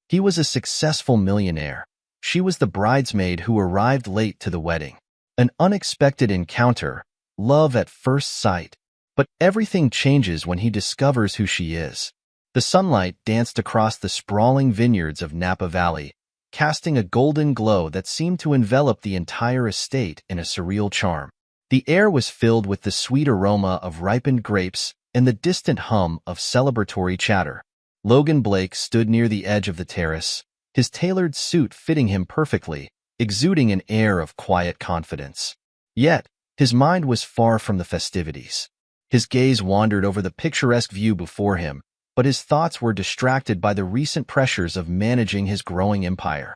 He was a successful millionaire. She was the bridesmaid who arrived late to the wedding. An unexpected encounter, love at first sight. But everything changes when he discovers who she is. The sunlight danced across the sprawling vineyards of Napa Valley, casting a golden glow that seemed to envelop the entire estate in a surreal charm. The air was filled with the sweet aroma of ripened grapes and the distant hum of celebratory chatter. Logan Blake stood near the edge of the terrace, his tailored suit fitting him perfectly, exuding an air of quiet confidence. Yet, his mind was far from the festivities. His gaze wandered over the picturesque view before him, but his thoughts were distracted by the recent pressures of managing his growing empire,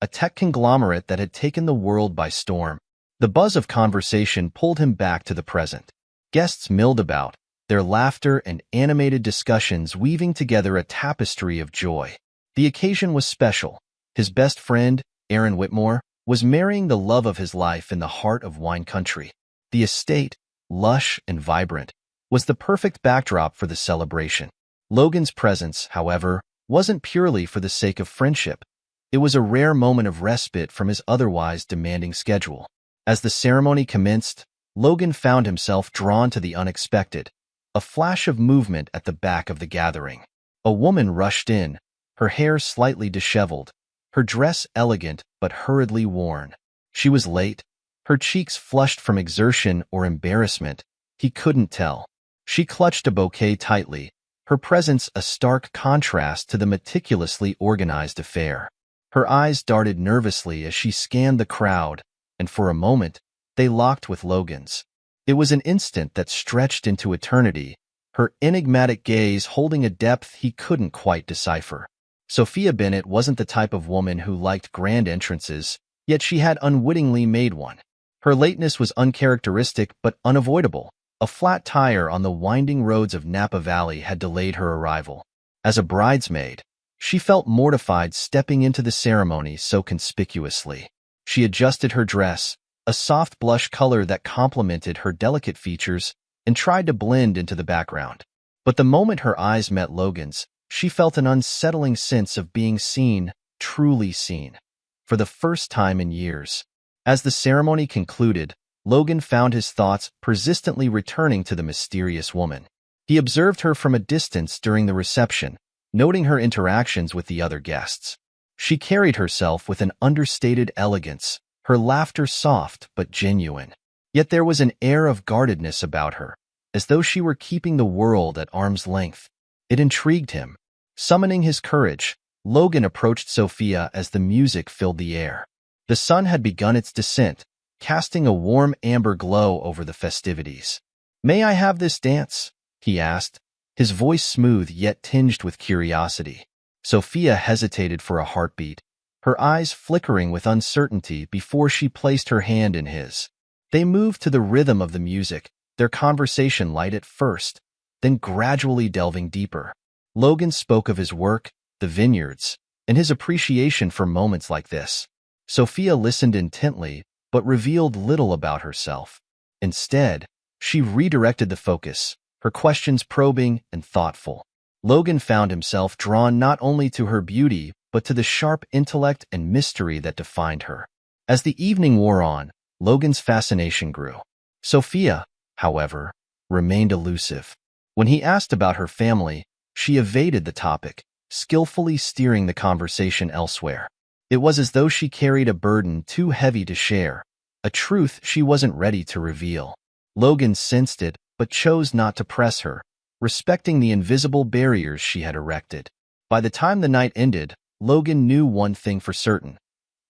a tech conglomerate that had taken the world by storm. The buzz of conversation pulled him back to the present. Guests milled about, their laughter and animated discussions weaving together a tapestry of joy. The occasion was special. His best friend, Aaron Whitmore, was marrying the love of his life in the heart of wine country. The estate, lush and vibrant, was the perfect backdrop for the celebration. Logan's presence, however, wasn't purely for the sake of friendship. It was a rare moment of respite from his otherwise demanding schedule. As the ceremony commenced, Logan found himself drawn to the unexpected, a flash of movement at the back of the gathering. A woman rushed in, her hair slightly disheveled, her dress elegant but hurriedly worn. She was late, her cheeks flushed from exertion or embarrassment. He couldn't tell. She clutched a bouquet tightly, her presence a stark contrast to the meticulously organized affair. Her eyes darted nervously as she scanned the crowd, and for a moment, they locked with Logan's. It was an instant that stretched into eternity, her enigmatic gaze holding a depth he couldn't quite decipher. Sophia Bennett wasn't the type of woman who liked grand entrances, yet she had unwittingly made one. Her lateness was uncharacteristic but unavoidable. A flat tire on the winding roads of Napa Valley had delayed her arrival. As a bridesmaid, she felt mortified stepping into the ceremony so conspicuously. She adjusted her dress, a soft blush color that complemented her delicate features, and tried to blend into the background. But the moment her eyes met Logan's, she felt an unsettling sense of being seen, truly seen, for the first time in years. As the ceremony concluded, Logan found his thoughts persistently returning to the mysterious woman. He observed her from a distance during the reception, noting her interactions with the other guests. She carried herself with an understated elegance, her laughter soft but genuine. Yet there was an air of guardedness about her, as though she were keeping the world at arm's length. It intrigued him. Summoning his courage, Logan approached Sophia as the music filled the air. The sun had begun its descent, casting a warm amber glow over the festivities. "May I have this dance?" he asked, his voice smooth yet tinged with curiosity. Sophia hesitated for a heartbeat, her eyes flickering with uncertainty before she placed her hand in his. They moved to the rhythm of the music, their conversation light at first, then gradually delving deeper. Logan spoke of his work, the vineyards, and his appreciation for moments like this. Sophia listened intently, but revealed little about herself. Instead, she redirected the focus, her questions probing and thoughtful. Logan found himself drawn not only to her beauty, but to the sharp intellect and mystery that defined her. As the evening wore on, Logan's fascination grew. Sophia, however, remained elusive. When he asked about her family, she evaded the topic, skillfully steering the conversation elsewhere. It was as though she carried a burden too heavy to share, a truth she wasn't ready to reveal. Logan sensed it, but chose not to press her, respecting the invisible barriers she had erected. By the time the night ended, Logan knew one thing for certain.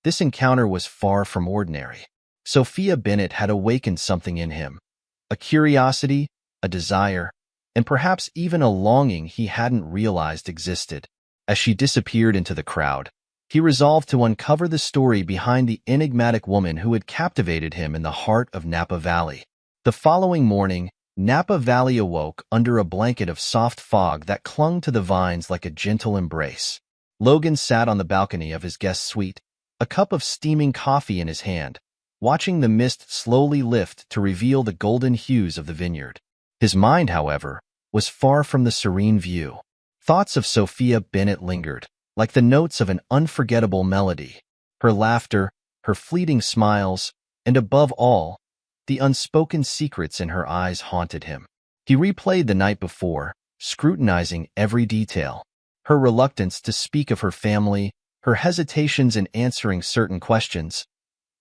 This encounter was far from ordinary. Sophia Bennett had awakened something in him, a curiosity, a desire, and perhaps even a longing he hadn't realized existed. As she disappeared into the crowd, he resolved to uncover the story behind the enigmatic woman who had captivated him in the heart of Napa Valley. The following morning, Napa Valley awoke under a blanket of soft fog that clung to the vines like a gentle embrace. Logan sat on the balcony of his guest suite, a cup of steaming coffee in his hand, watching the mist slowly lift to reveal the golden hues of the vineyard. His mind, however, was far from the serene view. Thoughts of Sophia Bennett lingered, like the notes of an unforgettable melody. Her laughter, her fleeting smiles, and above all, the unspoken secrets in her eyes haunted him. He replayed the night before, scrutinizing every detail. Her reluctance to speak of her family, her hesitations in answering certain questions.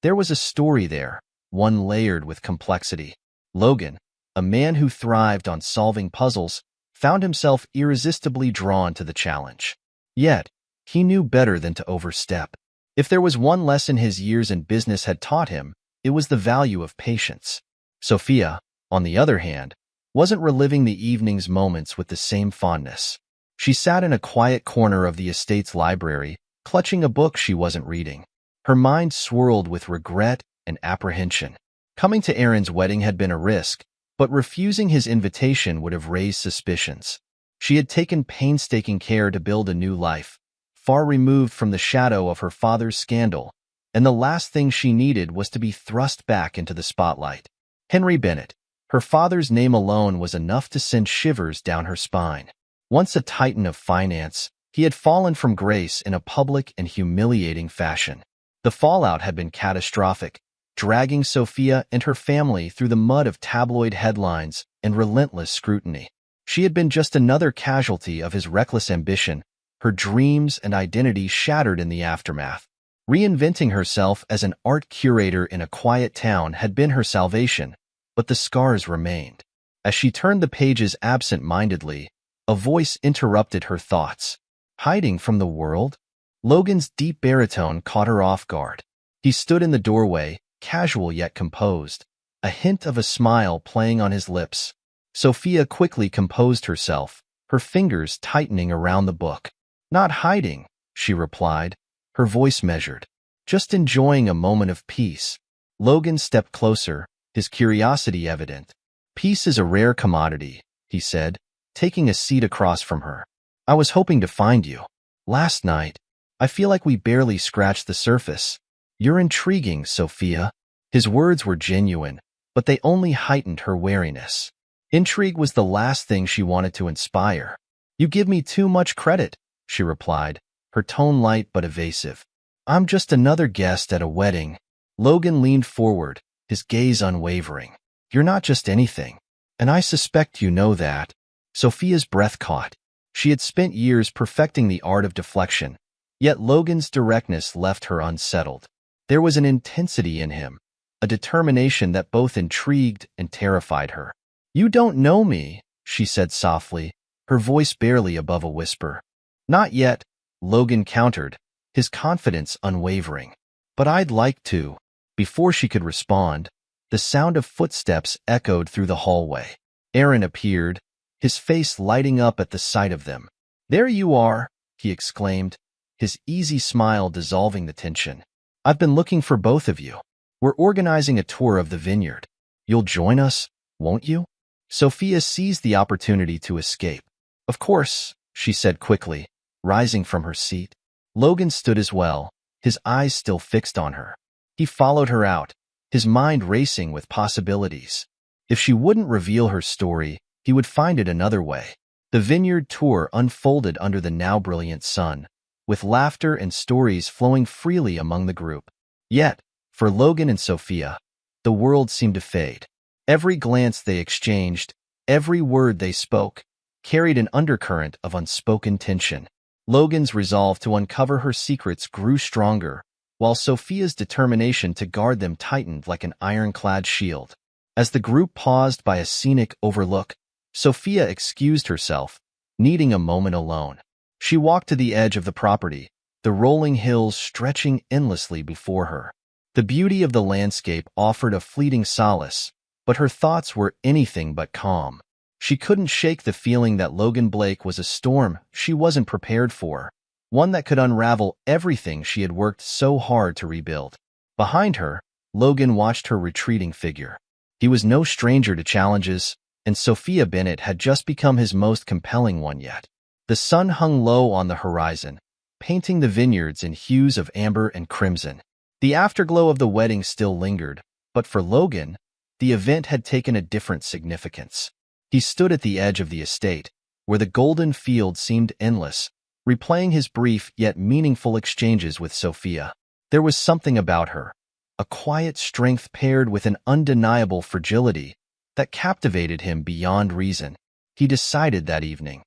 There was a story there, one layered with complexity. Logan, a man who thrived on solving puzzles, found himself irresistibly drawn to the challenge. Yet, he knew better than to overstep. If there was one lesson his years in business had taught him, it was the value of patience. Sophia, on the other hand, wasn't reliving the evening's moments with the same fondness. She sat in a quiet corner of the estate's library, clutching a book she wasn't reading. Her mind swirled with regret and apprehension. Coming to Aaron's wedding had been a risk, but refusing his invitation would have raised suspicions. She had taken painstaking care to build a new life, far removed from the shadow of her father's scandal, and the last thing she needed was to be thrust back into the spotlight. Henry Bennett, her father's name alone was enough to send shivers down her spine. Once a titan of finance, he had fallen from grace in a public and humiliating fashion. The fallout had been catastrophic, dragging Sophia and her family through the mud of tabloid headlines and relentless scrutiny. She had been just another casualty of his reckless ambition, her dreams and identity shattered in the aftermath. Reinventing herself as an art curator in a quiet town had been her salvation, but the scars remained. As she turned the pages absent-mindedly, a voice interrupted her thoughts. Hiding from the world? Logan's deep baritone caught her off guard. He stood in the doorway, casual yet composed, a hint of a smile playing on his lips. Sophia quickly composed herself, her fingers tightening around the book. "Not hiding," she replied, her voice measured. "Just enjoying a moment of peace." Logan stepped closer, his curiosity evident. "Peace is a rare commodity," he said, taking a seat across from her. "I was hoping to find you. Last night, I feel like we barely scratched the surface. You're intriguing, Sophia." His words were genuine, but they only heightened her wariness. Intrigue was the last thing she wanted to inspire. "You give me too much credit," she replied, her tone light but evasive. "I'm just another guest at a wedding." Logan leaned forward, his gaze unwavering. "You're not just anything, and I suspect you know that." Sophia's breath caught. She had spent years perfecting the art of deflection, yet Logan's directness left her unsettled. There was an intensity in him, a determination that both intrigued and terrified her. "You don't know me," she said softly, her voice barely above a whisper. "Not yet," Logan countered, his confidence unwavering. "But I'd like to." Before she could respond, the sound of footsteps echoed through the hallway. Aaron appeared, his face lighting up at the sight of them. "There you are," he exclaimed, his easy smile dissolving the tension. "I've been looking for both of you. We're organizing a tour of the vineyard. You'll join us, won't you?" Sophia seized the opportunity to escape. "Of course," she said quickly, rising from her seat. Logan stood as well, his eyes still fixed on her. He followed her out, his mind racing with possibilities. If she wouldn't reveal her story, he would find it another way. The vineyard tour unfolded under the now brilliant sun, with laughter and stories flowing freely among the group. Yet, for Logan and Sophia, the world seemed to fade. Every glance they exchanged, every word they spoke, carried an undercurrent of unspoken tension. Logan's resolve to uncover her secrets grew stronger, while Sophia's determination to guard them tightened like an ironclad shield. As the group paused by a scenic overlook, Sophia excused herself, needing a moment alone. She walked to the edge of the property, the rolling hills stretching endlessly before her. The beauty of the landscape offered a fleeting solace, but her thoughts were anything but calm. She couldn't shake the feeling that Logan Blake was a storm she wasn't prepared for, one that could unravel everything she had worked so hard to rebuild. Behind her, Logan watched her retreating figure. He was no stranger to challenges, and Sophia Bennett had just become his most compelling one yet. The sun hung low on the horizon, painting the vineyards in hues of amber and crimson. The afterglow of the wedding still lingered, but for Logan, the event had taken a different significance. He stood at the edge of the estate, where the golden field seemed endless, replaying his brief yet meaningful exchanges with Sophia. There was something about her, a quiet strength paired with an undeniable fragility, that captivated him beyond reason. He decided that evening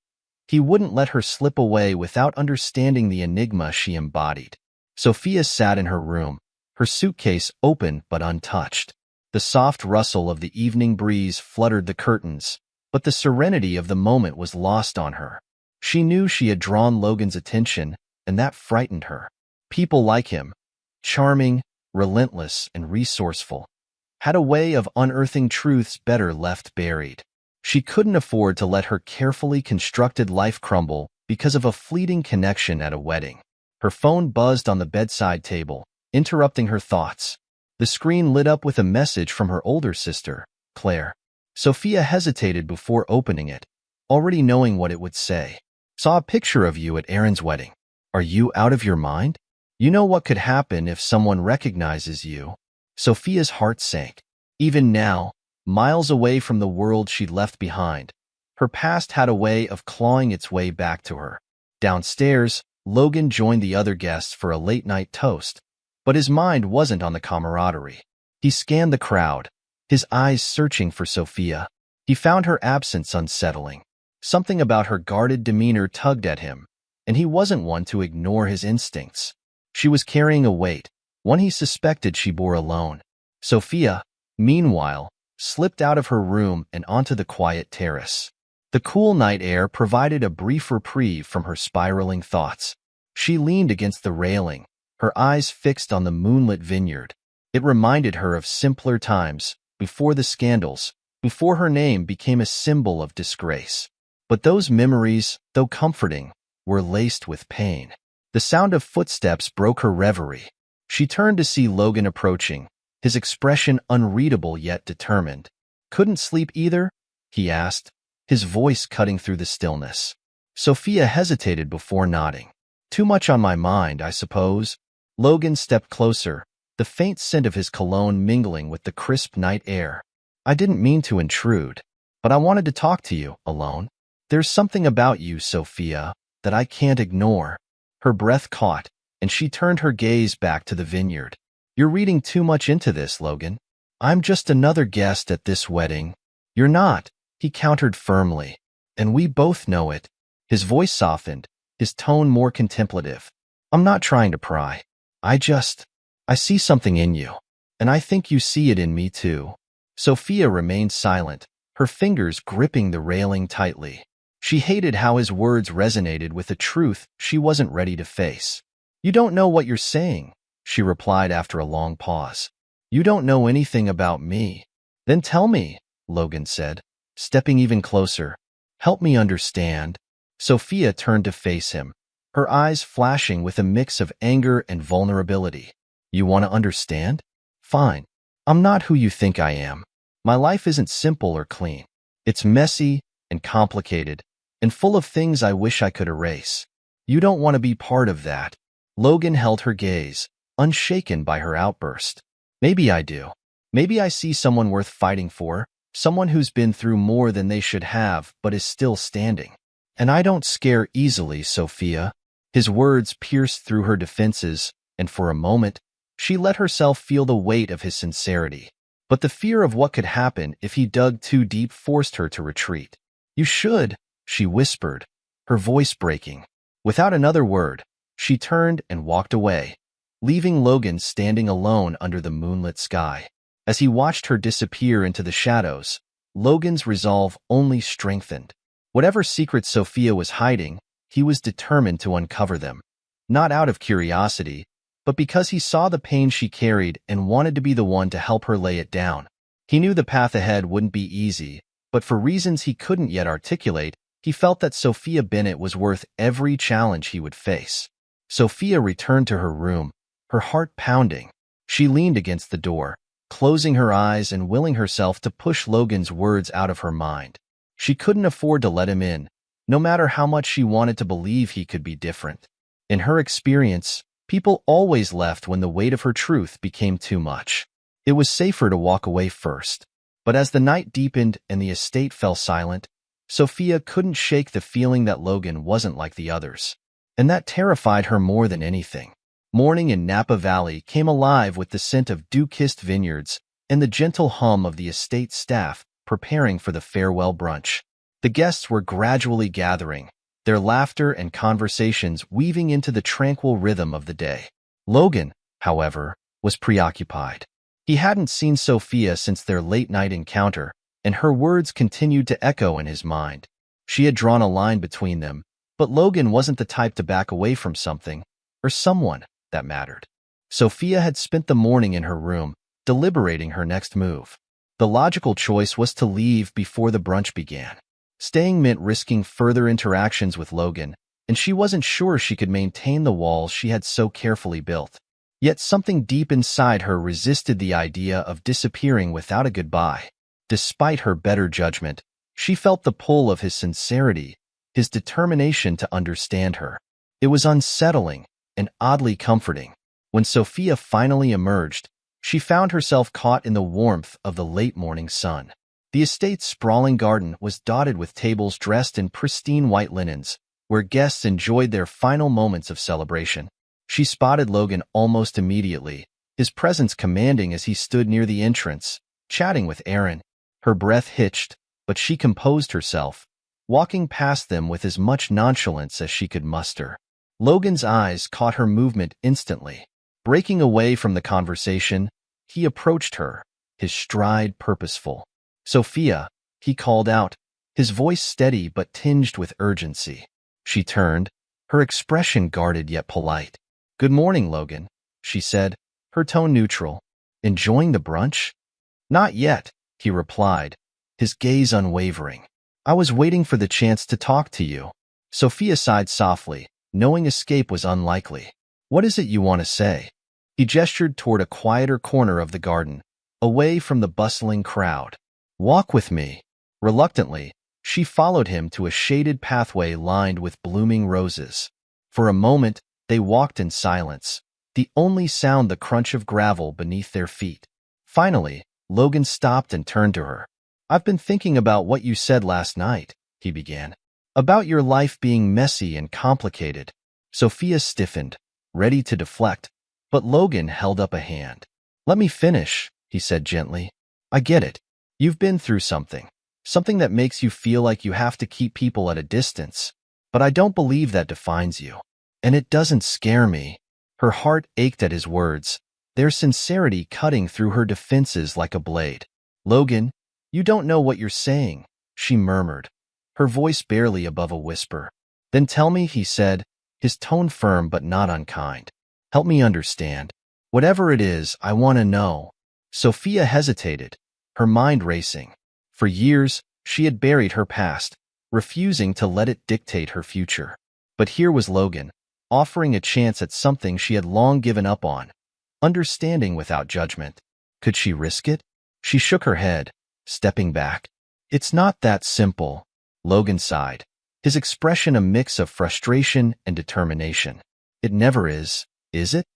he wouldn't let her slip away without understanding the enigma she embodied. Sophia sat in her room, her suitcase open but untouched. The soft rustle of the evening breeze fluttered the curtains, but the serenity of the moment was lost on her. She knew she had drawn Logan's attention, and that frightened her. People like him, charming, relentless, and resourceful, had a way of unearthing truths better left buried. She couldn't afford to let her carefully constructed life crumble because of a fleeting connection at a wedding. Her phone buzzed on the bedside table, interrupting her thoughts. The screen lit up with a message from her older sister, Claire. Sophia hesitated before opening it, already knowing what it would say. Saw a picture of you at Aaron's wedding. Are you out of your mind? You know what could happen if someone recognizes you. Sophia's heart sank. Even now, miles away from the world she'd left behind, her past had a way of clawing its way back to her. Downstairs, Logan joined the other guests for a late-night toast, but his mind wasn't on the camaraderie. He scanned the crowd, his eyes searching for Sophia. He found her absence unsettling. Something about her guarded demeanor tugged at him, and he wasn't one to ignore his instincts. She was carrying a weight, one he suspected she bore alone. Sophia, meanwhile, slipped out of her room and onto the quiet terrace. The cool night air provided a brief reprieve from her spiraling thoughts. She leaned against the railing, her eyes fixed on the moonlit vineyard. It reminded her of simpler times, before the scandals, before her name became a symbol of disgrace. But those memories, though comforting, were laced with pain. The sound of footsteps broke her reverie. She turned to see Logan approaching, his expression unreadable yet determined. "Couldn't sleep either?" he asked, his voice cutting through the stillness. Sophia hesitated before nodding. "Too much on my mind, I suppose." Logan stepped closer, the faint scent of his cologne mingling with the crisp night air. "I didn't mean to intrude, but I wanted to talk to you, alone. There's something about you, Sophia, that I can't ignore." Her breath caught, and she turned her gaze back to the vineyard. "You're reading too much into this, Logan. I'm just another guest at this wedding." "You're not," he countered firmly, "and we both know it." His voice softened, his tone more contemplative. "I'm not trying to pry. I see something in you, and I think you see it in me too." Sophia remained silent, her fingers gripping the railing tightly. She hated how his words resonated with a truth she wasn't ready to face. "You don't know what you're saying," she replied after a long pause. "You don't know anything about me." "Then tell me," Logan said, stepping even closer. "Help me understand." Sophia turned to face him, her eyes flashing with a mix of anger and vulnerability. "You want to understand? Fine. I'm not who you think I am. My life isn't simple or clean. It's messy and complicated, and full of things I wish I could erase. You don't want to be part of that." Logan held her gaze, unshaken by her outburst. "Maybe I do. Maybe I see someone worth fighting for, someone who's been through more than they should have but is still standing. And I don't scare easily, Sophia." His words pierced through her defenses, and for a moment, she let herself feel the weight of his sincerity. But the fear of what could happen if he dug too deep forced her to retreat. "You should," she whispered, her voice breaking. Without another word, she turned and walked away, leaving Logan standing alone under the moonlit sky. As he watched her disappear into the shadows, Logan's resolve only strengthened. Whatever secrets Sophia was hiding, he was determined to uncover them. Not out of curiosity, but because he saw the pain she carried and wanted to be the one to help her lay it down. He knew the path ahead wouldn't be easy, but for reasons he couldn't yet articulate, he felt that Sophia Bennett was worth every challenge he would face. Sophia returned to her room, her heart pounding. She leaned against the door, closing her eyes and willing herself to push Logan's words out of her mind. She couldn't afford to let him in, no matter how much she wanted to believe he could be different. In her experience, people always left when the weight of her truth became too much. It was safer to walk away first. But as the night deepened and the estate fell silent, Sophia couldn't shake the feeling that Logan wasn't like the others. and that terrified her more than anything. Morning in Napa Valley came alive with the scent of dew-kissed vineyards and the gentle hum of the estate staff preparing for the farewell brunch. The guests were gradually gathering, their laughter and conversations weaving into the tranquil rhythm of the day. Logan, however, was preoccupied. He hadn't seen Sophia since their late-night encounter, and her words continued to echo in his mind. She had drawn a line between them, but Logan wasn't the type to back away from something, or someone, that mattered. Sophia had spent the morning in her room, deliberating her next move. The logical choice was to leave before the brunch began. Staying meant risking further interactions with Logan, and she wasn't sure she could maintain the walls she had so carefully built. Yet something deep inside her resisted the idea of disappearing without a goodbye. Despite her better judgment, she felt the pull of his sincerity, his determination to understand her. It was unsettling and oddly comforting. When Sophia finally emerged, she found herself caught in the warmth of the late morning sun. The estate's sprawling garden was dotted with tables dressed in pristine white linens, where guests enjoyed their final moments of celebration. She spotted Logan almost immediately, his presence commanding as he stood near the entrance, chatting with Aaron. Her breath hitched, but she composed herself, walking past them with as much nonchalance as she could muster. Logan's eyes caught her movement instantly. Breaking away from the conversation, he approached her, his stride purposeful. "Sophia," he called out, his voice steady but tinged with urgency. She turned, her expression guarded yet polite. "Good morning, Logan," she said, her tone neutral. "Enjoying the brunch?" "Not yet," he replied, his gaze unwavering. "I was waiting for the chance to talk to you." Sophia sighed softly, knowing escape was unlikely. "What is it you want to say?" He gestured toward a quieter corner of the garden, away from the bustling crowd. "Walk with me." Reluctantly, she followed him to a shaded pathway lined with blooming roses. For a moment, they walked in silence, the only sound the crunch of gravel beneath their feet. Finally, Logan stopped and turned to her. "I've been thinking about what you said last night," he began. "About your life being messy and complicated." Sophia stiffened, ready to deflect, but Logan held up a hand. "Let me finish," he said gently. "I get it. You've been through something that makes you feel like you have to keep people at a distance. But I don't believe that defines you. And it doesn't scare me." Her heart ached at his words, their sincerity cutting through her defenses like a blade. "Logan, you don't know what you're saying," she murmured, her voice barely above a whisper. "Then tell me," he said, his tone firm but not unkind. "Help me understand. Whatever it is, I want to know." Sophia hesitated, her mind racing. For years, she had buried her past, refusing to let it dictate her future. But here was Logan, offering a chance at something she had long given up on, understanding without judgment. Could she risk it? She shook her head, stepping back. "It's not that simple," Logan sighed, his expression a mix of frustration and determination. "It never is it?"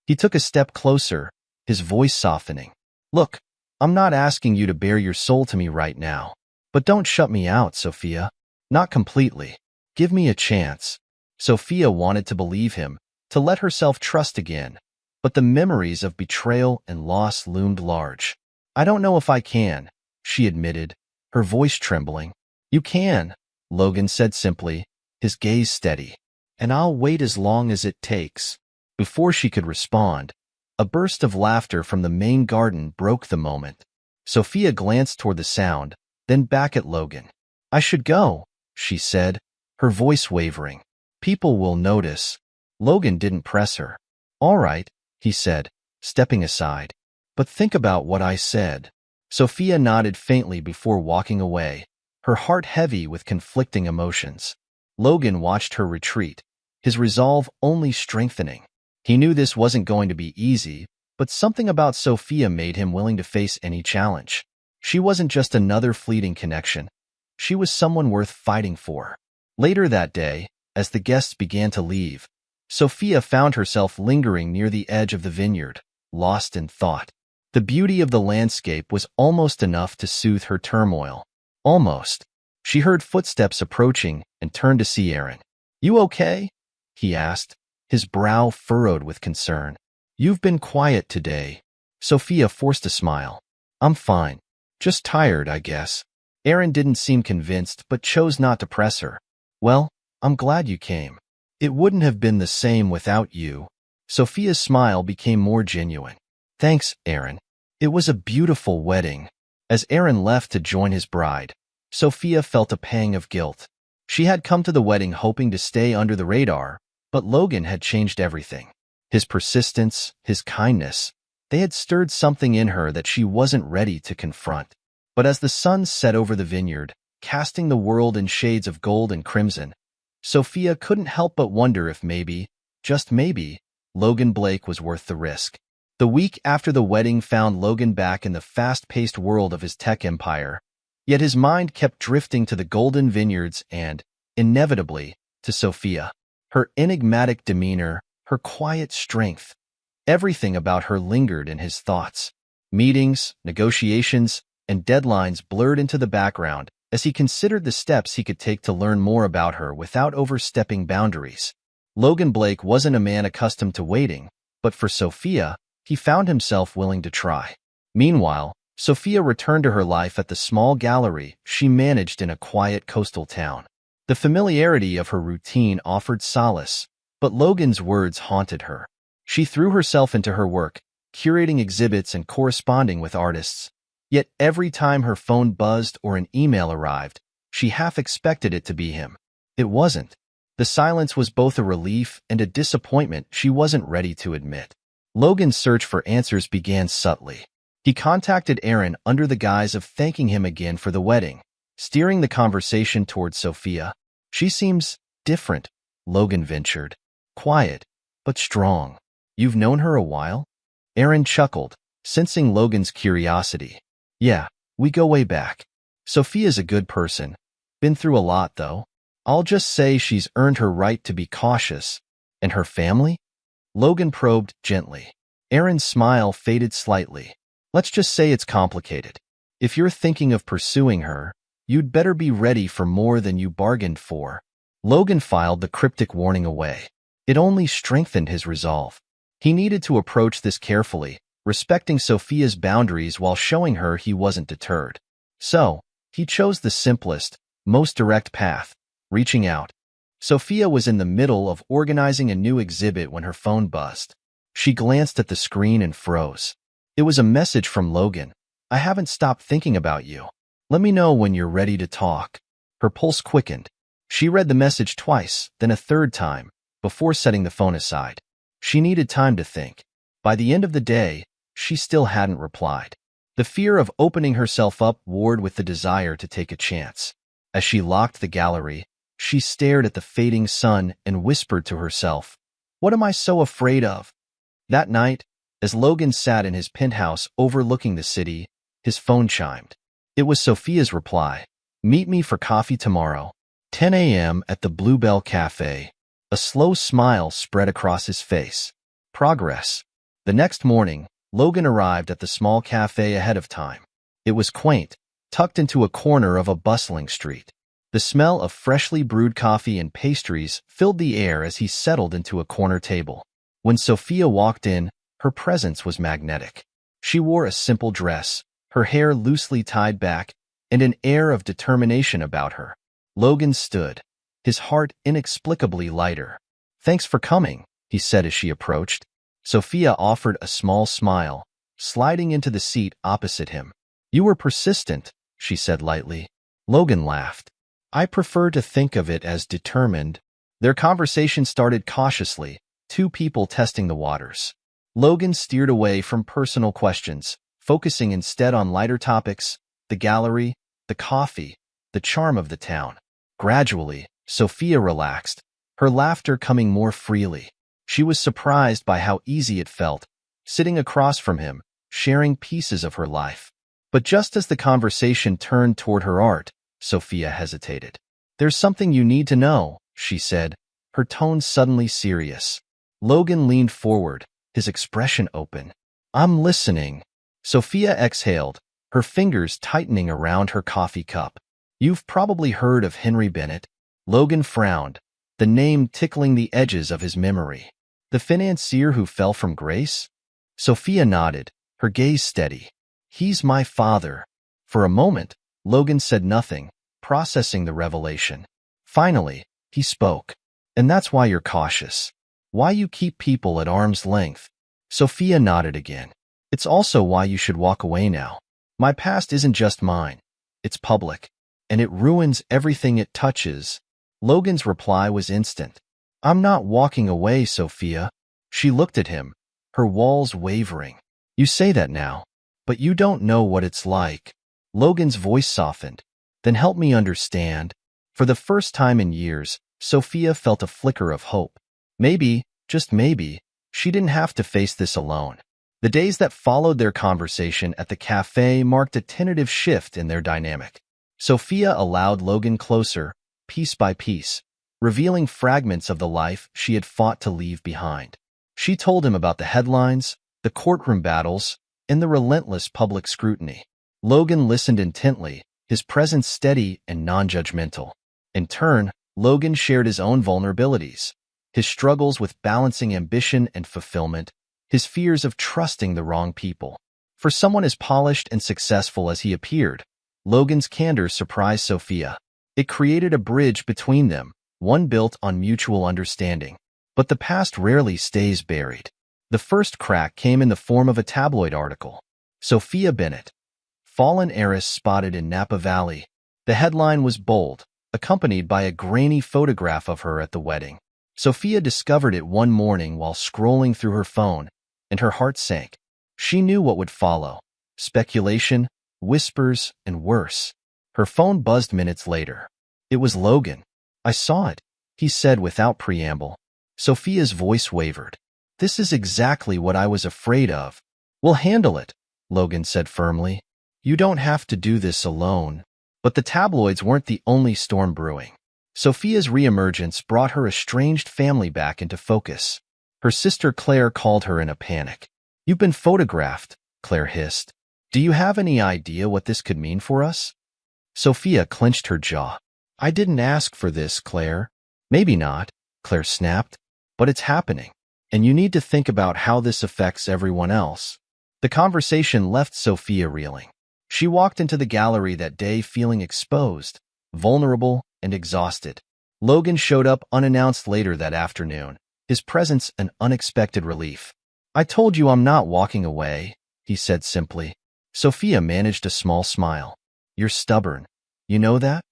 He took a step closer, his voice softening. "Look, I'm not asking you to bare your soul to me right now. But don't shut me out, Sophia. Not completely. Give me a chance." Sophia wanted to believe him, to let herself trust again, but the memories of betrayal and loss loomed large. "I don't know if I can," she admitted, her voice trembling. "You can," Logan said simply, his gaze steady. "And I'll wait as long as it takes." Before she could respond, a burst of laughter from the main garden broke the moment. Sophia glanced toward the sound, then back at Logan. "I should go," she said, her voice wavering. "People will notice." Logan didn't press her. "All right," he said, stepping aside. "But think about what I said." Sophia nodded faintly before walking away, her heart heavy with conflicting emotions. Logan watched her retreat, his resolve only strengthening. He knew this wasn't going to be easy, but something about Sophia made him willing to face any challenge. She wasn't just another fleeting connection. She was someone worth fighting for. Later that day, as the guests began to leave, Sophia found herself lingering near the edge of the vineyard, lost in thought. The beauty of the landscape was almost enough to soothe her turmoil. Almost. She heard footsteps approaching and turned to see Aaron. "You okay?" he asked, his brow furrowed with concern. You've been quiet today. Sophia forced a smile. I'm fine. Just tired, I guess. Aaron didn't seem convinced, but chose not to press her. Well, I'm glad you came. It wouldn't have been the same without you. Sophia's smile became more genuine. Thanks, Aaron. It was a beautiful wedding. As Aaron left to join his bride, Sophia felt a pang of guilt. She had come to the wedding hoping to stay under the radar, but Logan had changed everything. His persistence, his kindness, they had stirred something in her that she wasn't ready to confront. But as the sun set over the vineyard, casting the world in shades of gold and crimson, Sophia couldn't help but wonder if maybe, just maybe, Logan Blake was worth the risk. The week after the wedding found Logan back in the fast-paced world of his tech empire, yet his mind kept drifting to the golden vineyards and, inevitably, to Sophia. Her enigmatic demeanor, her quiet strength, everything about her lingered in his thoughts. Meetings, negotiations, and deadlines blurred into the background as he considered the steps he could take to learn more about her without overstepping boundaries. Logan Blake wasn't a man accustomed to waiting, but for Sophia, he found himself willing to try. Meanwhile, Sophia returned to her life at the small gallery she managed in a quiet coastal town. The familiarity of her routine offered solace, but Logan's words haunted her. She threw herself into her work, curating exhibits and corresponding with artists. Yet every time her phone buzzed or an email arrived, she half expected it to be him. It wasn't. The silence was both a relief and a disappointment she wasn't ready to admit. Logan's search for answers began subtly. He contacted Aaron under the guise of thanking him again for the wedding, steering the conversation towards Sophia. She seems different, Logan ventured. Quiet, but strong. You've known her a while? Aaron chuckled, sensing Logan's curiosity. Yeah, we go way back. Sophia's a good person. Been through a lot, though. I'll just say she's earned her right to be cautious. And her family? Logan probed gently. Aaron's smile faded slightly. Let's just say it's complicated. If you're thinking of pursuing her, you'd better be ready for more than you bargained for. Logan filed the cryptic warning away. It only strengthened his resolve. He needed to approach this carefully, respecting Sophia's boundaries while showing her he wasn't deterred. So, he chose the simplest, most direct path, reaching out. Sophia was in the middle of organizing a new exhibit when her phone buzzed. She glanced at the screen and froze. It was a message from Logan. I haven't stopped thinking about you. Let me know when you're ready to talk. Her pulse quickened. She read the message twice, then a third time, before setting the phone aside. She needed time to think. By the end of the day, she still hadn't replied. The fear of opening herself up warred with the desire to take a chance. As she locked the gallery, she stared at the fading sun and whispered to herself, "What am I so afraid of?" That night, as Logan sat in his penthouse overlooking the city, his phone chimed. It was Sophia's reply. "Meet me for coffee tomorrow, 10 a.m. at the Bluebell Cafe." A slow smile spread across his face. Progress. The next morning, Logan arrived at the small cafe ahead of time. It was quaint, tucked into a corner of a bustling street. The smell of freshly brewed coffee and pastries filled the air as he settled into a corner table. When Sophia walked in, her presence was magnetic. She wore a simple dress, her hair loosely tied back, and an air of determination about her. Logan stood, his heart inexplicably lighter. "Thanks for coming," he said as she approached. Sophia offered a small smile, sliding into the seat opposite him. "You were persistent," she said lightly. Logan laughed. "I prefer to think of it as determined." Their conversation started cautiously, two people testing the waters. Logan steered away from personal questions, focusing instead on lighter topics, the gallery, the coffee, the charm of the town. Gradually, Sophia relaxed, her laughter coming more freely. She was surprised by how easy it felt, sitting across from him, sharing pieces of her life. But just as the conversation turned toward her art, Sophia hesitated. "There's something you need to know," she said, her tone suddenly serious. Logan leaned forward, his expression open. "I'm listening." Sophia exhaled, her fingers tightening around her coffee cup. "You've probably heard of Henry Bennett." Logan frowned, the name tickling the edges of his memory. The financier who fell from grace? Sophia nodded, her gaze steady. He's my father. For a moment, Logan said nothing, processing the revelation. Finally, he spoke. And that's why you're cautious. Why you keep people at arm's length. Sophia nodded again. It's also why you should walk away now. My past isn't just mine. It's public. And it ruins everything it touches. Logan's reply was instant. I'm not walking away, Sophia. She looked at him, her walls wavering. You say that now, but you don't know what it's like. Logan's voice softened. Then help me understand. For the first time in years, Sophia felt a flicker of hope. Maybe, just maybe, she didn't have to face this alone. The days that followed their conversation at the cafe marked a tentative shift in their dynamic. Sophia allowed Logan closer, piece by piece, revealing fragments of the life she had fought to leave behind. She told him about the headlines, the courtroom battles, and the relentless public scrutiny. Logan listened intently, his presence steady and non-judgmental. In turn, Logan shared his own vulnerabilities, his struggles with balancing ambition and fulfillment, his fears of trusting the wrong people. For someone as polished and successful as he appeared, Logan's candor surprised Sophia. It created a bridge between them, one built on mutual understanding. But the past rarely stays buried. The first crack came in the form of a tabloid article. Sophia Bennett, fallen heiress spotted in Napa Valley. The headline was bold, accompanied by a grainy photograph of her at the wedding. Sophia discovered it one morning while scrolling through her phone, and her heart sank. She knew what would follow. Speculation, whispers, and worse. Her phone buzzed minutes later. It was Logan. I saw it, he said without preamble. Sophia's voice wavered. This is exactly what I was afraid of. We'll handle it, Logan said firmly. You don't have to do this alone. But the tabloids weren't the only storm brewing. Sophia's reemergence brought her estranged family back into focus. Her sister Claire called her in a panic. You've been photographed, Claire hissed. Do you have any idea what this could mean for us? Sophia clenched her jaw. I didn't ask for this, Claire. Maybe not, Claire snapped. But it's happening. And you need to think about how this affects everyone else. The conversation left Sophia reeling. She walked into the gallery that day feeling exposed, vulnerable, and exhausted. Logan showed up unannounced later that afternoon, his presence an unexpected relief. I told you I'm not walking away, he said simply. Sophia managed a small smile. You're stubborn. You know that?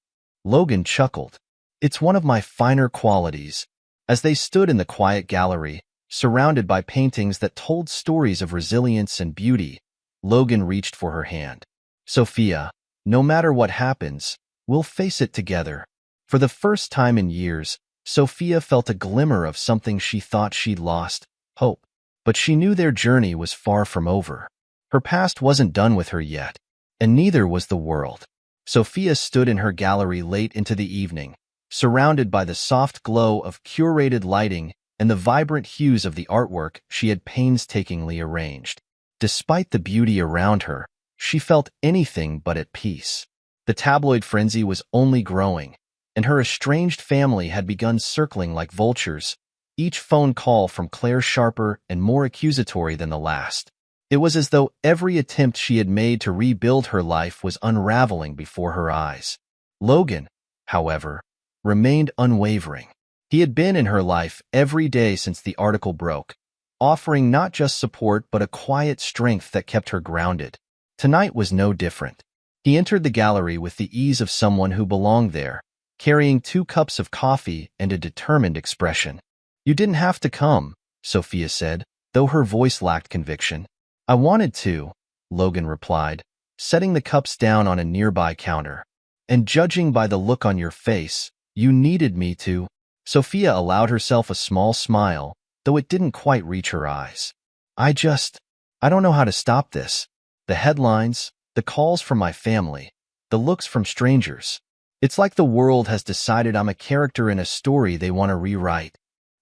Logan chuckled. It's one of my finer qualities. As they stood in the quiet gallery, surrounded by paintings that told stories of resilience and beauty, Logan reached for her hand. Sophia, no matter what happens, we'll face it together. For the first time in years, Sophia felt a glimmer of something she thought she'd lost, hope. But she knew their journey was far from over. Her past wasn't done with her yet, and neither was the world. Sophia stood in her gallery late into the evening, surrounded by the soft glow of curated lighting and the vibrant hues of the artwork she had painstakingly arranged. Despite the beauty around her, she felt anything but at peace. The tabloid frenzy was only growing, and her estranged family had begun circling like vultures, each phone call from Claire sharper and more accusatory than the last. It was as though every attempt she had made to rebuild her life was unraveling before her eyes. Logan, however, remained unwavering. He had been in her life every day since the article broke, offering not just support but a quiet strength that kept her grounded. Tonight was no different. He entered the gallery with the ease of someone who belonged there, carrying 2 cups of coffee and a determined expression. You didn't have to come, Sophia said, though her voice lacked conviction. I wanted to, Logan replied, setting the cups down on a nearby counter. And judging by the look on your face, you needed me to. Sophia allowed herself a small smile, though it didn't quite reach her eyes. I don't know how to stop this. The headlines, the calls from my family, the looks from strangers. It's like the world has decided I'm a character in a story they want to rewrite.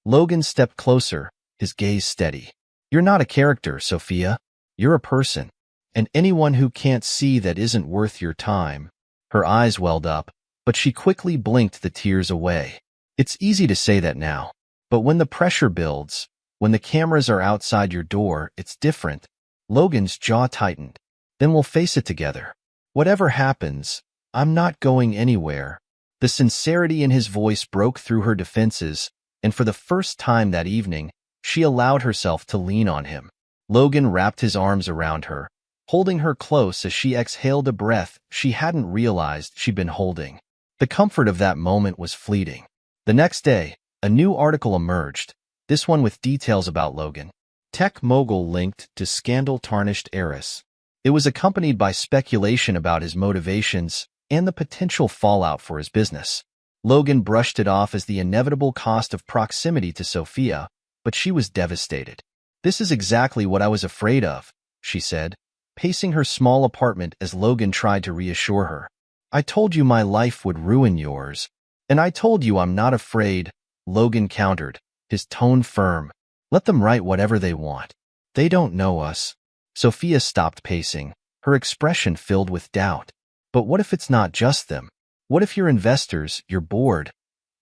Logan stepped closer, his gaze steady. You're not a character, Sophia. You're a person. And anyone who can't see that isn't worth your time. Her eyes welled up, but she quickly blinked the tears away. It's easy to say that now, but when the pressure builds, when the cameras are outside your door, it's different. Logan's jaw tightened. Then we'll face it together. Whatever happens, I'm not going anywhere. The sincerity in his voice broke through her defenses, and for the first time that evening, she allowed herself to lean on him. Logan wrapped his arms around her, holding her close as she exhaled a breath she hadn't realized she'd been holding. The comfort of that moment was fleeting. The next day, a new article emerged, this one with details about Logan. Tech mogul linked to scandal-tarnished heiress. It was accompanied by speculation about his motivations and the potential fallout for his business. Logan brushed it off as the inevitable cost of proximity to Sophia, but she was devastated. "This is exactly what I was afraid of," she said, pacing her small apartment as Logan tried to reassure her. "I told you my life would ruin yours. And I told you I'm not afraid," Logan countered, his tone firm. "Let them write whatever they want. They don't know us." Sophia stopped pacing, her expression filled with doubt. "But what if it's not just them? What if your investors, your board,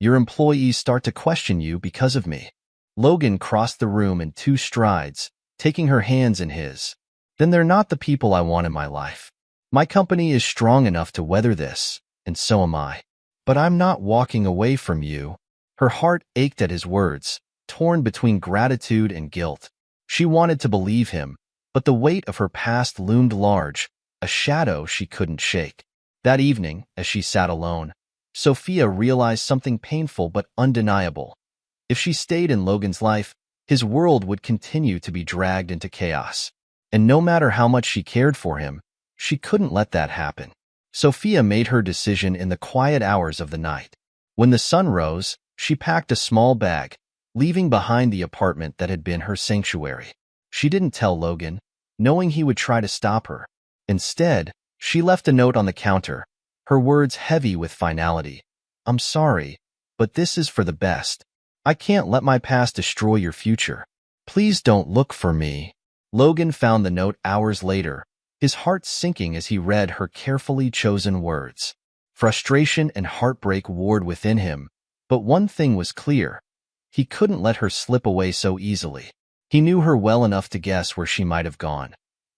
your employees start to question you because of me?" Logan crossed the room in 2 strides, taking her hands in his. "Then they're not the people I want in my life. My company is strong enough to weather this, and so am I. But I'm not walking away from you." Her heart ached at his words, torn between gratitude and guilt. She wanted to believe him, but the weight of her past loomed large, a shadow she couldn't shake. That evening, as she sat alone, Sophia realized something painful but undeniable. If she stayed in Logan's life, his world would continue to be dragged into chaos. And no matter how much she cared for him, she couldn't let that happen. Sophia made her decision in the quiet hours of the night. When the sun rose, she packed a small bag, leaving behind the apartment that had been her sanctuary. She didn't tell Logan, knowing he would try to stop her. Instead, she left a note on the counter, her words heavy with finality. "I'm sorry, but this is for the best. I can't let my past destroy your future. Please don't look for me." Logan found the note hours later, his heart sinking as he read her carefully chosen words. Frustration and heartbreak warred within him, but one thing was clear. He couldn't let her slip away so easily. He knew her well enough to guess where she might have gone.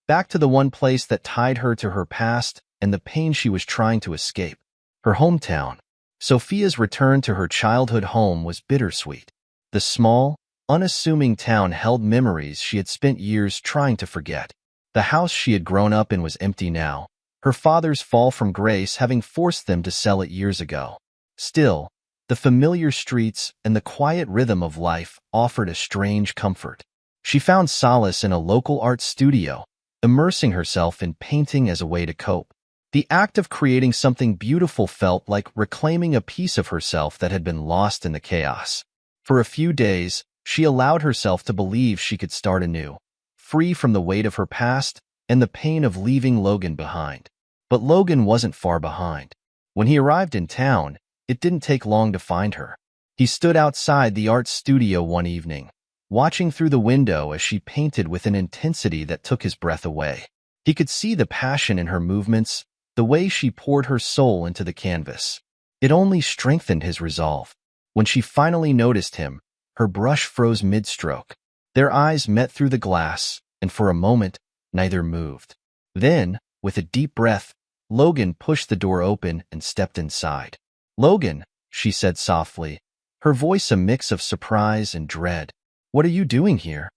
Back to the one place that tied her to her past and the pain she was trying to escape. Her hometown. Sophia's return to her childhood home was bittersweet. The small, unassuming town held memories she had spent years trying to forget. The house she had grown up in was empty now, her father's fall from grace having forced them to sell it years ago. Still, the familiar streets and the quiet rhythm of life offered a strange comfort. She found solace in a local art studio, immersing herself in painting as a way to cope. The act of creating something beautiful felt like reclaiming a piece of herself that had been lost in the chaos. For a few days, she allowed herself to believe she could start anew, free from the weight of her past and the pain of leaving Logan behind. But Logan wasn't far behind. When he arrived in town, it didn't take long to find her. He stood outside the art studio one evening, watching through the window as she painted with an intensity that took his breath away. He could see the passion in her movements, the way she poured her soul into the canvas. It only strengthened his resolve. When she finally noticed him, her brush froze mid-stroke. Their eyes met through the glass, and for a moment, neither moved. Then, with a deep breath, Logan pushed the door open and stepped inside. "Logan," she said softly, her voice a mix of surprise and dread. "What are you doing here?"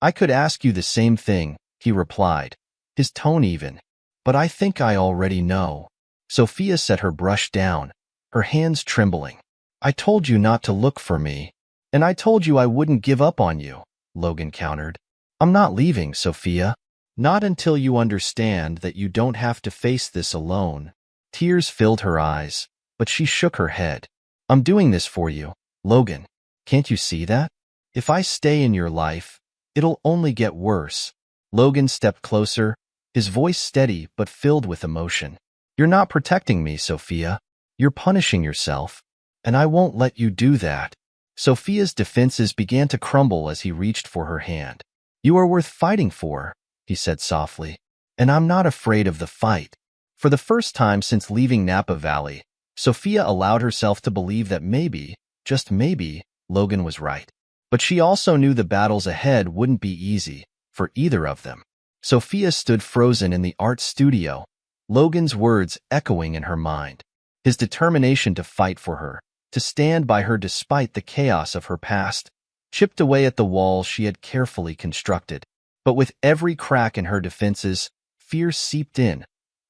"I could ask you the same thing," he replied, his tone even. "But I think I already know." Sophia set her brush down, her hands trembling. "I told you not to look for me, and I told you I wouldn't give up on you," Logan countered. "I'm not leaving, Sophia. Not until you understand that you don't have to face this alone." Tears filled her eyes, but she shook her head. "I'm doing this for you, Logan. Can't you see that? If I stay in your life, it'll only get worse." Logan stepped closer, his voice steady but filled with emotion. "You're not protecting me, Sophia. You're punishing yourself, and I won't let you do that." Sophia's defenses began to crumble as he reached for her hand. "You are worth fighting for," he said softly, "and I'm not afraid of the fight." For the first time since leaving Napa Valley, Sophia allowed herself to believe that maybe, just maybe, Logan was right. But she also knew the battles ahead wouldn't be easy for either of them. Sophia stood frozen in the art studio, Logan's words echoing in her mind. His determination to fight for her, to stand by her despite the chaos of her past, chipped away at the walls she had carefully constructed. But with every crack in her defenses, fear seeped in,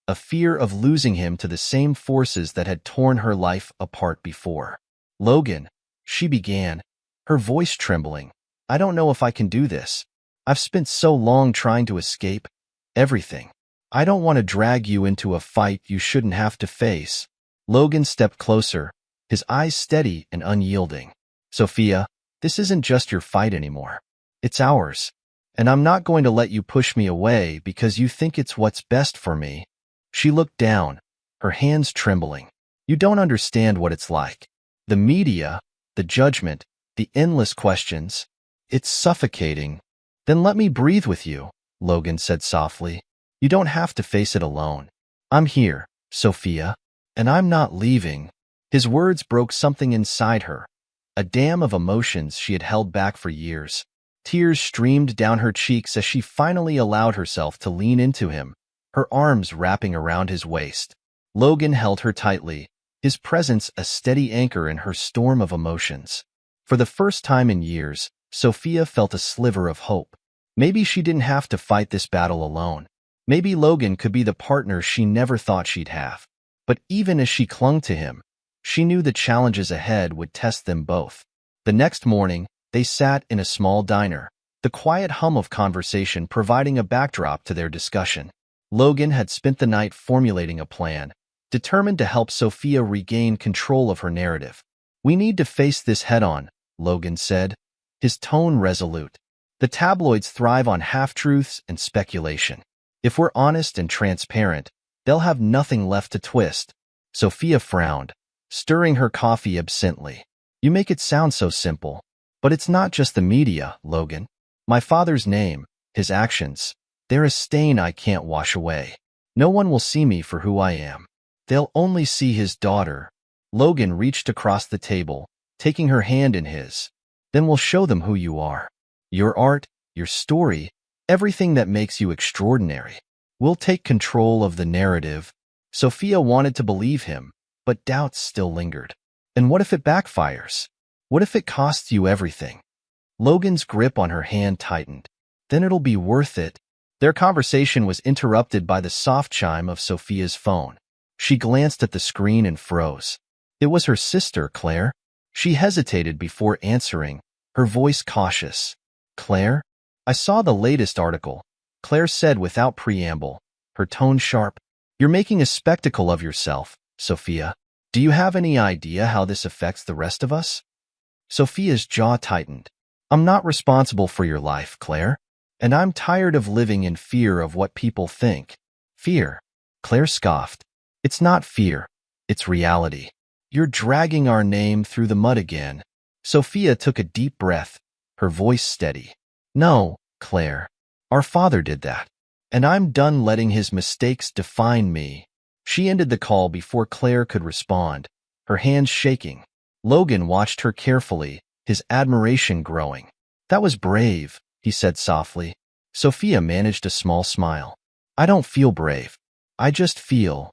a fear of losing him to the same forces that had torn her life apart before. Logan, she began, her voice trembling. I don't know if I can do this. I've spent so long trying to escape everything. I don't want to drag you into a fight you shouldn't have to face. Logan stepped closer, his eyes steady and unyielding. Sophia, this isn't just your fight anymore. It's ours. And I'm not going to let you push me away because you think it's what's best for me. She looked down, her hands trembling. You don't understand what it's like. The media, the judgment, the endless questions. It's suffocating. Then let me breathe with you, Logan said softly. You don't have to face it alone. I'm here, Sophia, and I'm not leaving. His words broke something inside her, a dam of emotions she had held back for years. Tears streamed down her cheeks as she finally allowed herself to lean into him, her arms wrapping around his waist. Logan held her tightly, his presence a steady anchor in her storm of emotions. For the first time in years, Sophia felt a sliver of hope. Maybe she didn't have to fight this battle alone. Maybe Logan could be the partner she never thought she'd have. But even as she clung to him, she knew the challenges ahead would test them both. The next morning, they sat in a small diner, the quiet hum of conversation providing a backdrop to their discussion. Logan had spent the night formulating a plan, determined to help Sophia regain control of her narrative. We need to face this head-on, Logan said, his tone resolute. The tabloids thrive on half-truths and speculation. If we're honest and transparent, they'll have nothing left to twist. Sophia frowned, stirring her coffee absently. You make it sound so simple. But it's not just the media, Logan. My father's name, his actions, they're a stain I can't wash away. No one will see me for who I am. They'll only see his daughter. Logan reached across the table, taking her hand in his. Then we'll show them who you are. Your art, your story, everything that makes you extraordinary. We'll take control of the narrative. Sophia wanted to believe him, but doubts still lingered. And what if it backfires? What if it costs you everything? Logan's grip on her hand tightened. Then it'll be worth it. Their conversation was interrupted by the soft chime of Sophia's phone. She glanced at the screen and froze. It was her sister, Claire. She hesitated before answering, her voice cautious. Claire? I saw the latest article, Claire said without preamble, her tone sharp. You're making a spectacle of yourself, Sophia. Do you have any idea how this affects the rest of us? Sophia's jaw tightened. I'm not responsible for your life, Claire. And I'm tired of living in fear of what people think. Fear? Claire scoffed. It's not fear. It's reality. You're dragging our name through the mud again. Sophia took a deep breath, her voice steady. No, Claire. Our father did that. And I'm done letting his mistakes define me. She ended the call before Claire could respond, her hands shaking. Logan watched her carefully, his admiration growing. That was brave, he said softly. Sophia managed a small smile. I don't feel brave. I just feel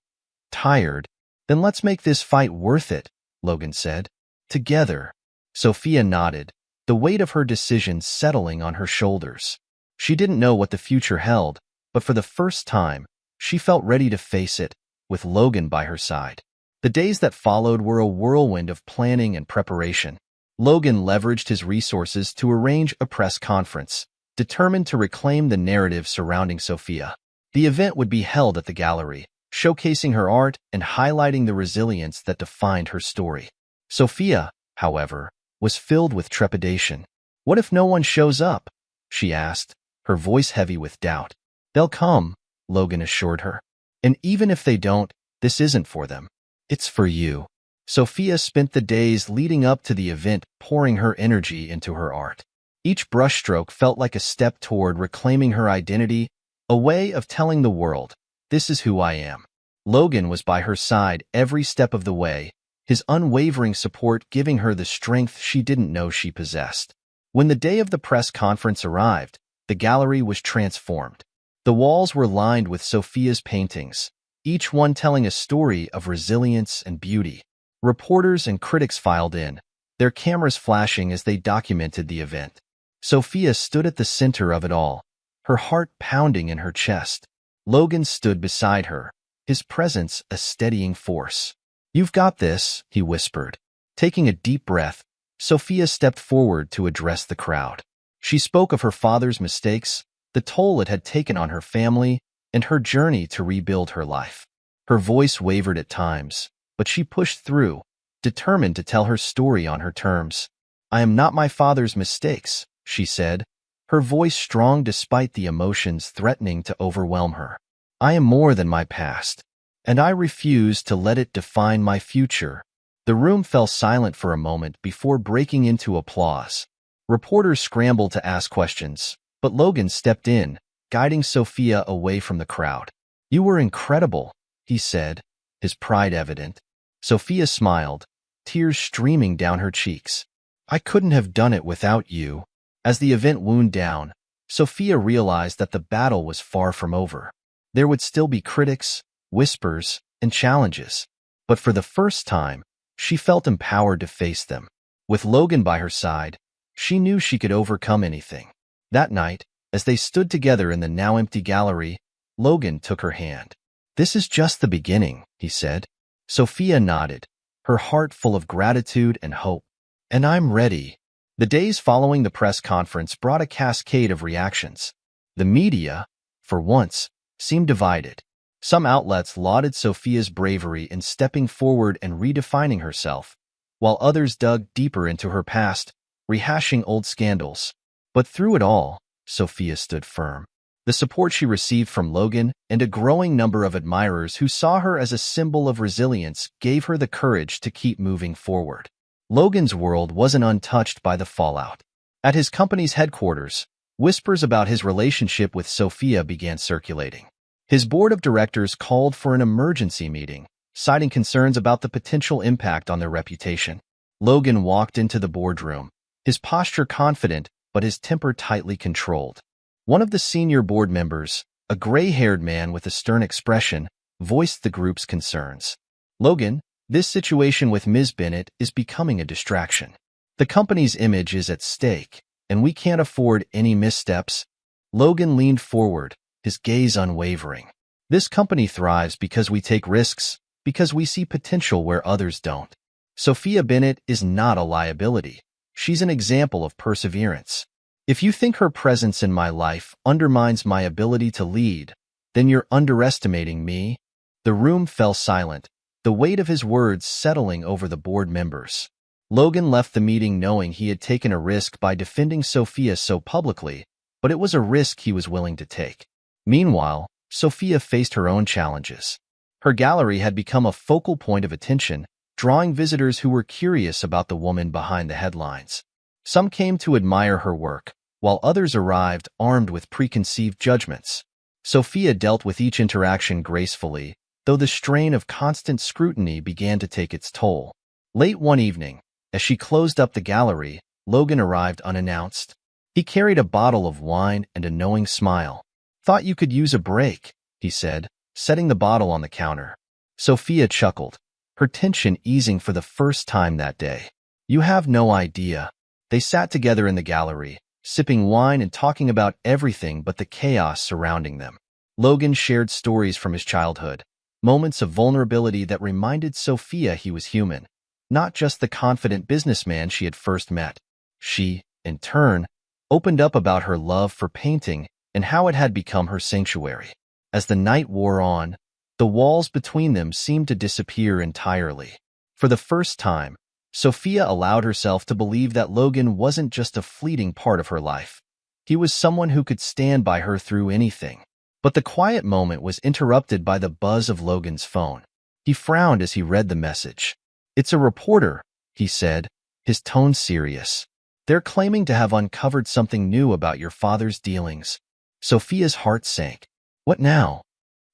tired. Then let's make this fight worth it, Logan said. Together. Sophia nodded, the weight of her decision settling on her shoulders. She didn't know what the future held, but for the first time, she felt ready to face it, with Logan by her side. The days that followed were a whirlwind of planning and preparation. Logan leveraged his resources to arrange a press conference, determined to reclaim the narrative surrounding Sophia. The event would be held at the gallery, showcasing her art and highlighting the resilience that defined her story. Sophia, however, was filled with trepidation. What if no one shows up? She asked, her voice heavy with doubt. They'll come, Logan assured her. And even if they don't, this isn't for them. It's for you. Sophia spent the days leading up to the event pouring her energy into her art. Each brushstroke felt like a step toward reclaiming her identity, a way of telling the world, this is who I am. Logan was by her side every step of the way, his unwavering support giving her the strength she didn't know she possessed. When the day of the press conference arrived, the gallery was transformed. The walls were lined with Sophia's paintings, each one telling a story of resilience and beauty. Reporters and critics filed in, their cameras flashing as they documented the event. Sophia stood at the center of it all, her heart pounding in her chest. Logan stood beside her, his presence a steadying force. "You've got this," he whispered. Taking a deep breath, Sophia stepped forward to address the crowd. She spoke of her father's mistakes, the toll it had taken on her family, and her journey to rebuild her life. Her voice wavered at times, but she pushed through, determined to tell her story on her terms. "I am not my father's mistakes," she said, her voice strong despite the emotions threatening to overwhelm her. "I am more than my past, and I refuse to let it define my future." The room fell silent for a moment before breaking into applause. Reporters scrambled to ask questions, but Logan stepped in, guiding Sophia away from the crowd. "You were incredible," he said, his pride evident. Sophia smiled, tears streaming down her cheeks. "I couldn't have done it without you." As the event wound down, Sophia realized that the battle was far from over. There would still be critics, whispers, and challenges. But for the first time, she felt empowered to face them. With Logan by her side, she knew she could overcome anything. That night, as they stood together in the now empty gallery, Logan took her hand. "This is just the beginning," he said. Sophia nodded, her heart full of gratitude and hope. "And I'm ready." The days following the press conference brought a cascade of reactions. The media, for once, seemed divided. Some outlets lauded Sophia's bravery in stepping forward and redefining herself, while others dug deeper into her past, rehashing old scandals. But through it all, Sophia stood firm. The support she received from Logan and a growing number of admirers who saw her as a symbol of resilience gave her the courage to keep moving forward. Logan's world wasn't untouched by the fallout. At his company's headquarters, whispers about his relationship with Sophia began circulating. His board of directors called for an emergency meeting, citing concerns about the potential impact on their reputation. Logan walked into the boardroom, his posture confident but his temper tightly controlled. One of the senior board members, a gray-haired man with a stern expression, voiced the group's concerns. "Logan, this situation with Ms. Bennett is becoming a distraction. The company's image is at stake, and we can't afford any missteps." Logan leaned forward, his gaze unwavering. "This company thrives because we take risks, because we see potential where others don't. Sophia Bennett is not a liability. She's an example of perseverance. If you think her presence in my life undermines my ability to lead, then you're underestimating me." The room fell silent, the weight of his words settling over the board members. Logan left the meeting knowing he had taken a risk by defending Sophia so publicly, but it was a risk he was willing to take. Meanwhile, Sophia faced her own challenges. Her gallery had become a focal point of attention, drawing visitors who were curious about the woman behind the headlines. Some came to admire her work, while others arrived armed with preconceived judgments. Sophia dealt with each interaction gracefully, though the strain of constant scrutiny began to take its toll. Late one evening, as she closed up the gallery, Logan arrived unannounced. He carried a bottle of wine and a knowing smile. "Thought you could use a break," he said, setting the bottle on the counter. Sophia chuckled, her tension easing for the first time that day. "You have no idea." They sat together in the gallery, sipping wine and talking about everything but the chaos surrounding them. Logan shared stories from his childhood, moments of vulnerability that reminded Sophia he was human, not just the confident businessman she had first met. She, in turn, opened up about her love for painting and how it had become her sanctuary. As the night wore on, the walls between them seemed to disappear entirely. For the first time, Sophia allowed herself to believe that Logan wasn't just a fleeting part of her life. He was someone who could stand by her through anything. But the quiet moment was interrupted by the buzz of Logan's phone. He frowned as he read the message. "It's a reporter," he said, his tone serious. "They're claiming to have uncovered something new about your father's dealings." Sophia's heart sank. "What now?"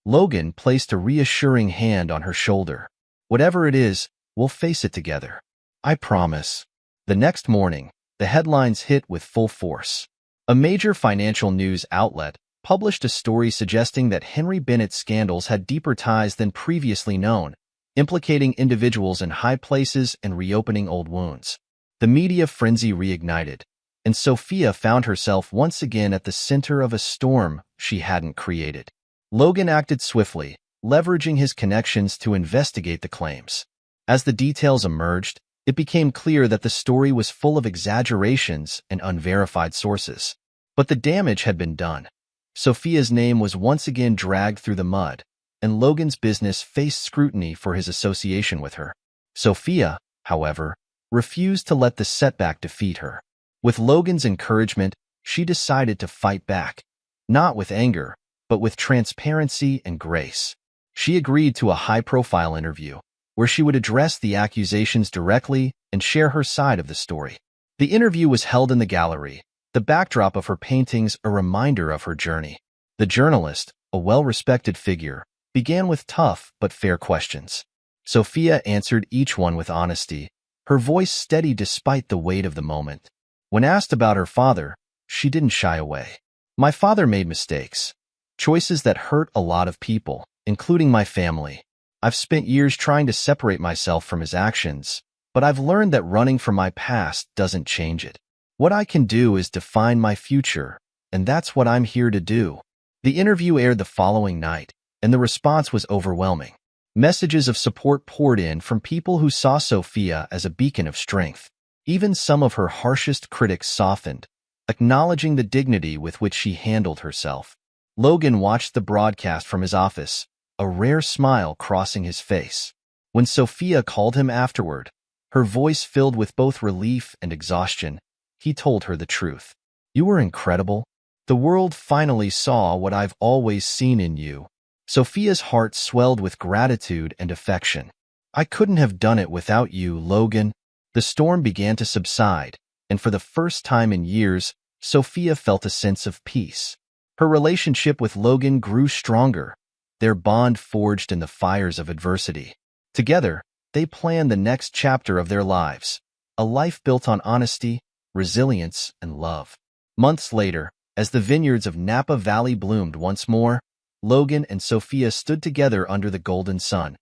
Logan placed a reassuring hand on her shoulder. "Whatever it is, We'll face it together. I promise. The next morning, the headlines hit with full force. A major financial news outlet published a story suggesting that Henry Bennett's scandals had deeper ties than previously known, implicating individuals in high places and reopening old wounds. The media frenzy reignited, and Sophia found herself once again at the center of a storm she hadn't created. Logan acted swiftly, leveraging his connections to investigate the claims. As the details emerged, it became clear that the story was full of exaggerations and unverified sources. But the damage had been done. Sophia's name was once again dragged through the mud, and Logan's business faced scrutiny for his association with her. Sophia, however, refused to let the setback defeat her. With Logan's encouragement, she decided to fight back, not with anger, but with transparency and grace. She agreed to a high-profile interview, where she would address the accusations directly and share her side of the story. The interview was held in the gallery, the backdrop of her paintings a reminder of her journey. The journalist, a well-respected figure, began with tough but fair questions. Sophia answered each one with honesty, her voice steady despite the weight of the moment. When asked about her father, she didn't shy away. My father made mistakes, choices that hurt a lot of people, including my family. I've spent years trying to separate myself from his actions, but I've learned that running from my past doesn't change it. What I can do is define my future, and that's what I'm here to do. The interview aired the following night, and the response was overwhelming. Messages of support poured in from people who saw Sophia as a beacon of strength. Even some of her harshest critics softened, acknowledging the dignity with which she handled herself. Logan watched the broadcast from his office, a rare smile crossing his face. When Sophia called him afterward, her voice filled with both relief and exhaustion, he told her the truth. You were incredible. The world finally saw what I've always seen in you. Sophia's heart swelled with gratitude and affection. I couldn't have done it without you, Logan. The storm began to subside, and for the first time in years, Sophia felt a sense of peace. Her relationship with Logan grew stronger, their bond forged in the fires of adversity. Together, they planned the next chapter of their lives, a life built on honesty, resilience, and love. Months later, as the vineyards of Napa Valley bloomed once more, Logan and Sophia stood together under the golden sun,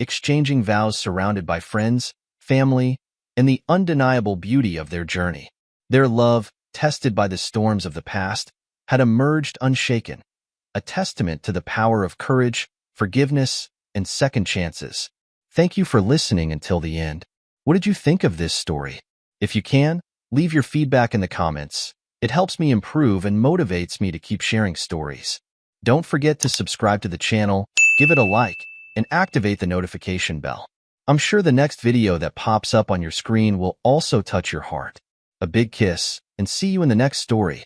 exchanging vows surrounded by friends, family, and the undeniable beauty of their journey. Their love, tested by the storms of the past, had emerged unshaken, a testament to the power of courage, forgiveness, and second chances. Thank you for listening until the end. What did you think of this story? If you can, leave your feedback in the comments. It helps me improve and motivates me to keep sharing stories. Don't forget to subscribe to the channel, give it a like, and activate the notification bell. I'm sure the next video that pops up on your screen will also touch your heart. A big kiss, and see you in the next story.